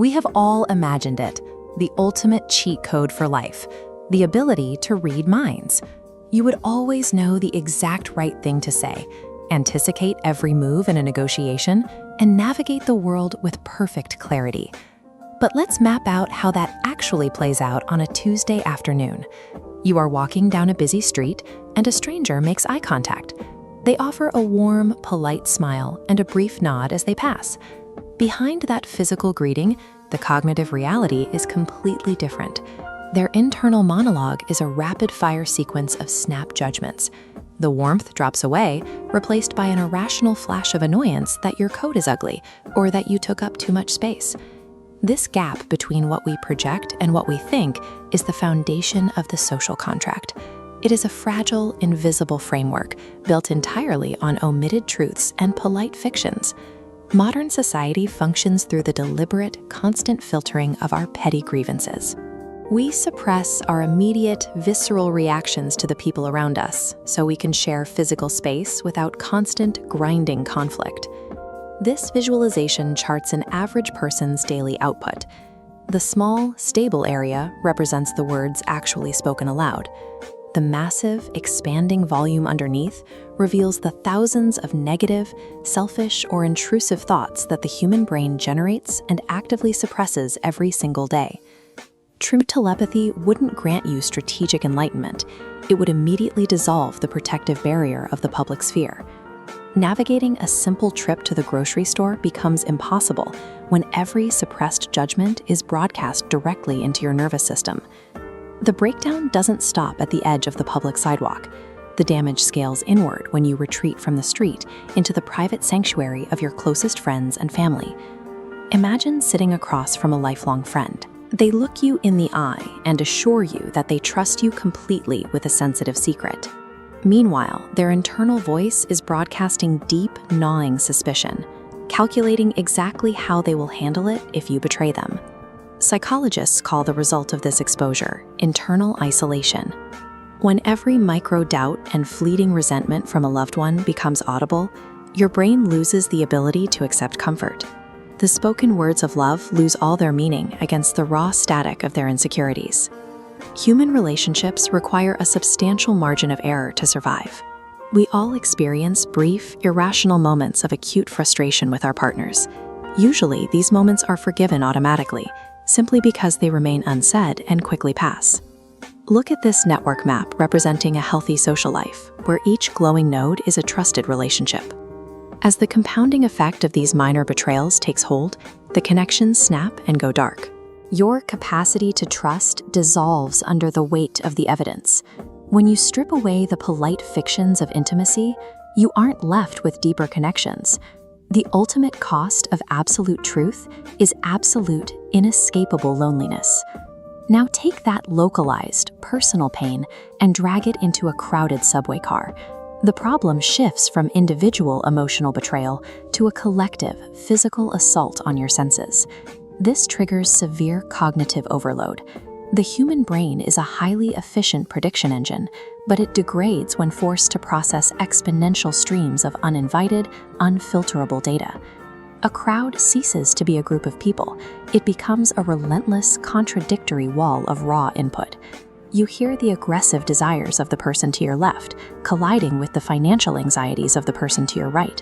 We have all imagined it, the ultimate cheat code for life, the ability to read minds. You would always know the exact right thing to say, anticipate every move in a negotiation, and navigate the world with perfect clarity. But let's map out how that actually plays out on a Tuesday afternoon. You are walking down a busy street, and a stranger makes eye contact. They offer a warm, polite smile and a brief nod as they pass. Behind that physical greeting, the cognitive reality is completely different. Their internal monologue is a rapid-fire sequence of snap judgments. The warmth drops away, replaced by an irrational flash of annoyance that your coat is ugly or that you took up too much space. This gap between what we project and what we think is the foundation of the social contract. It is a fragile, invisible framework built entirely on omitted truths and polite fictions. Modern society functions through the deliberate, constant filtering of our petty grievances. We suppress our immediate, visceral reactions to the people around us so we can share physical space without constant, grinding conflict. This visualization charts an average person's daily output. The small, stable area represents the words actually spoken aloud. The massive, expanding volume underneath reveals the thousands of negative, selfish, or intrusive thoughts that the human brain generates and actively suppresses every single day. True telepathy wouldn't grant you strategic enlightenment. It would immediately dissolve the protective barrier of the public sphere. Navigating a simple trip to the grocery store becomes impossible when every suppressed judgment is broadcast directly into your nervous system. The breakdown doesn't stop at the edge of the public sidewalk. The damage scales inward when you retreat from the street into the private sanctuary of your closest friends and family. Imagine sitting across from a lifelong friend. They look you in the eye and assure you that they trust you completely with a sensitive secret. Meanwhile, their internal voice is broadcasting deep, gnawing suspicion, calculating exactly how they will handle it if you betray them. Psychologists call the result of this exposure internal isolation. When every micro-doubt and fleeting resentment from a loved one becomes audible, your brain loses the ability to accept comfort. The spoken words of love lose all their meaning against the raw static of their insecurities. Human relationships require a substantial margin of error to survive. We all experience brief, irrational moments of acute frustration with our partners. Usually, these moments are forgiven automatically, simply because they remain unsaid and quickly pass. Look at this network map representing a healthy social life, where each glowing node is a trusted relationship. As the compounding effect of these minor betrayals takes hold, the connections snap and go dark. Your capacity to trust dissolves under the weight of the evidence. When you strip away the polite fictions of intimacy, you aren't left with deeper connections. The ultimate cost of absolute truth is absolute, inescapable loneliness. Now take that localized, personal pain and drag it into a crowded subway car. The problem shifts from individual emotional betrayal to a collective, physical assault on your senses. This triggers severe cognitive overload. The human brain is a highly efficient prediction engine, but it degrades when forced to process exponential streams of uninvited, unfilterable data. A crowd ceases to be a group of people. It becomes a relentless, contradictory wall of raw input. You hear the aggressive desires of the person to your left, colliding with the financial anxieties of the person to your right.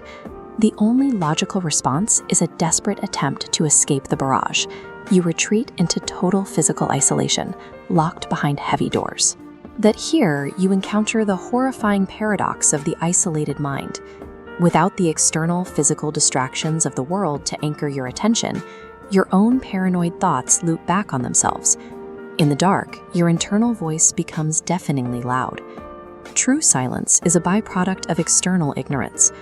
The only logical response is a desperate attempt to escape the barrage. You retreat into total physical isolation, locked behind heavy doors. That here, you encounter the horrifying paradox of the isolated mind. Without the external physical distractions of the world to anchor your attention, your own paranoid thoughts loop back on themselves. In the dark, your internal voice becomes deafeningly loud. True silence is a byproduct of external ignorance.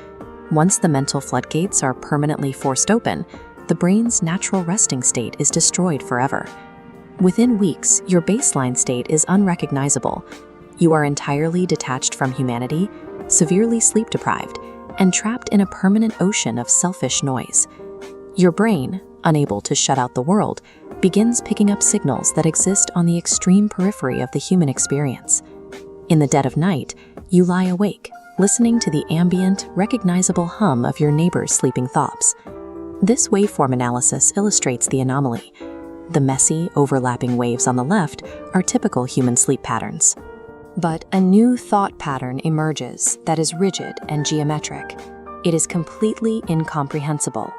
Once the mental floodgates are permanently forced open, the brain's natural resting state is destroyed forever. Within weeks, your baseline state is unrecognizable. You are entirely detached from humanity, severely sleep-deprived, and trapped in a permanent ocean of selfish noise. Your brain, unable to shut out the world, begins picking up signals that exist on the extreme periphery of the human experience. In the dead of night, you lie awake, listening to the ambient, recognizable hum of your neighbor's sleeping thoughts. This waveform analysis illustrates the anomaly. The messy, overlapping waves on the left are typical human sleep patterns. But a new thought pattern emerges that is rigid and geometric. It is completely incomprehensible.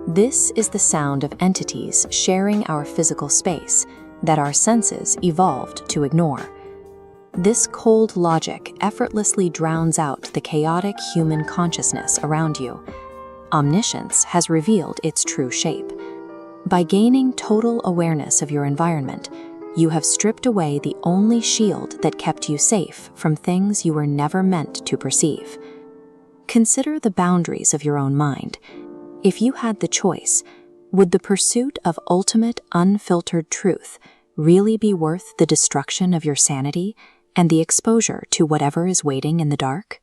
This is the sound of entities sharing our physical space that our senses evolved to ignore. This cold logic effortlessly drowns out the chaotic human consciousness around you. Omniscience has revealed its true shape. By gaining total awareness of your environment, you have stripped away the only shield that kept you safe from things you were never meant to perceive. Consider the boundaries of your own mind. If you had the choice, would the pursuit of ultimate, unfiltered truth really be worth the destruction of your sanity and the exposure to whatever is waiting in the dark?